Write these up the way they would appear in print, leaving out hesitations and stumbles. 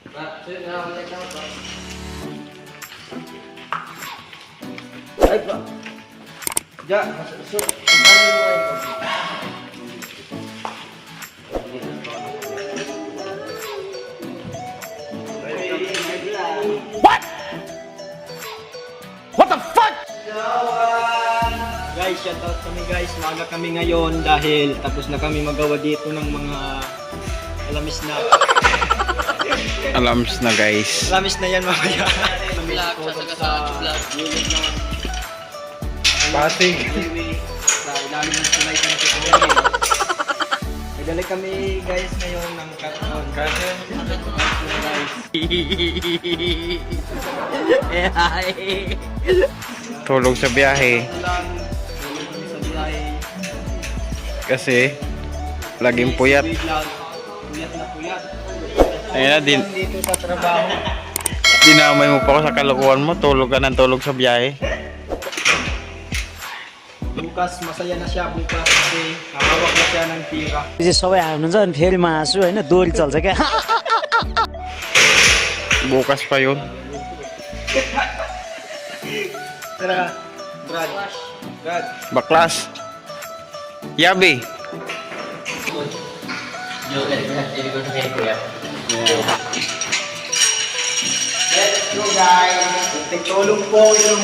Ay pa. Ja, so, ano mo ay What? What the fuck? Guys, shoutout kami guys. Maaga kami ngayon dahil tapos na kami magawa dito ng mga alamis na. Alams na guys. Alamis na yan mamaya. Vlog, sa vlog. Pasig. Sa ilalim ng tulay kami ito. Nagdala kami guys ngayon ng karton. Karton guys. Tulog sa biyahe. Tulog kami sa biyahe. Kasi laging puyat. Puyat na puyat. Ayun na din. Dito sa trabaho. Dinamay mo pa ako sa kalokohan mo. Tulog ka ng tulog sa biyahe. Bukas masaya na siya bukas kasi nakawak na siya ng tira. चाहिँ सबै हाल्नुहुन्छ अनि फेरि म हाँसु होइन दोरी चल्छ क्या Bukas pa yun. Tara, Brad. Brad. Baklas. Yabi. Let's go guys. Tigtulong po yung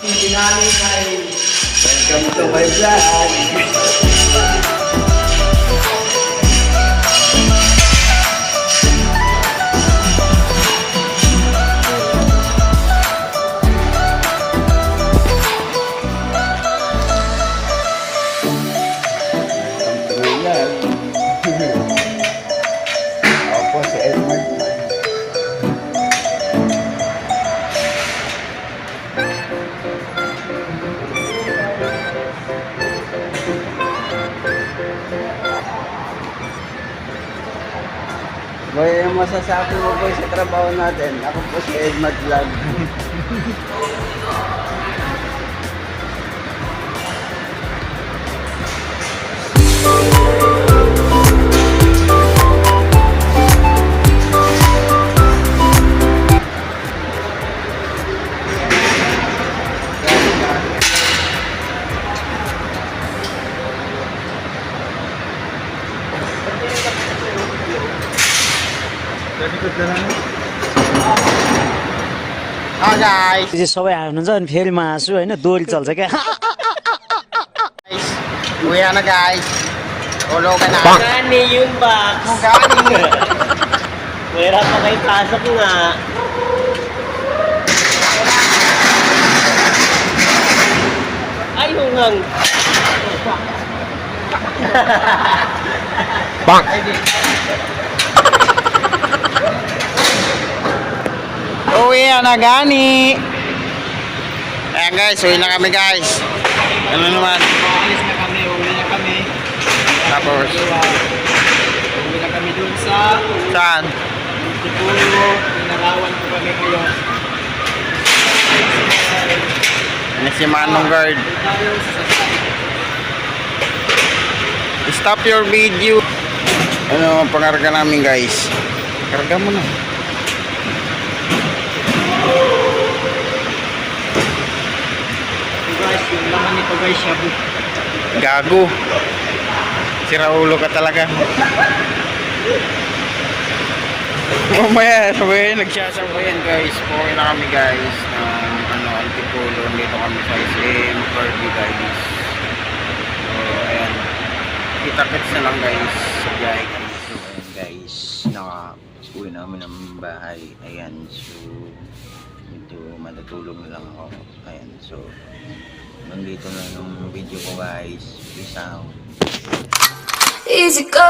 hindi namin ay welcome to my vlog. Opo, si Edmund. Boy, ang masasabi mo boy sa trabaho natin, ako po si Edmund Vlog. चाहिँ सबै हाल्नुहुन्छ अनि फेरि म हाँसु होइन दोरी चल्छ क्या Uwi na guys. Ulo ka na. Gani yung box. Wala pa kayo pasok nga. Ay, hungang. Bang! Uwi na gani. Ayan guys, uwi na kami guys. Ano naman? Alis na kami, uwi na kami. Tapos, Uwi na kami dun sa saan? Tipulo. Pinarawan ko kami ngayon. Ano si Manong Guard? Tayo sa sasakyan. Stop your video. Ano ang pangarga namin guys? Karga mo na. So guys, yung laman nito guys, shabu. Gago. Sira ulo ka talaga. Mamaya, sabihin, nagsasabayan guys. Pauwi na kami guys. Antipulo. Dito kami sa SM Kirby guys. So, ayan. Kita-kits na lang guys. Sa biyahe kami. So, ayan guys. Naka-uwi namin ng bahay. Ayan. So, medyo matutulog na lang ako. Ayan. So, nandito na yung video ko guys. Peace out. Easy go.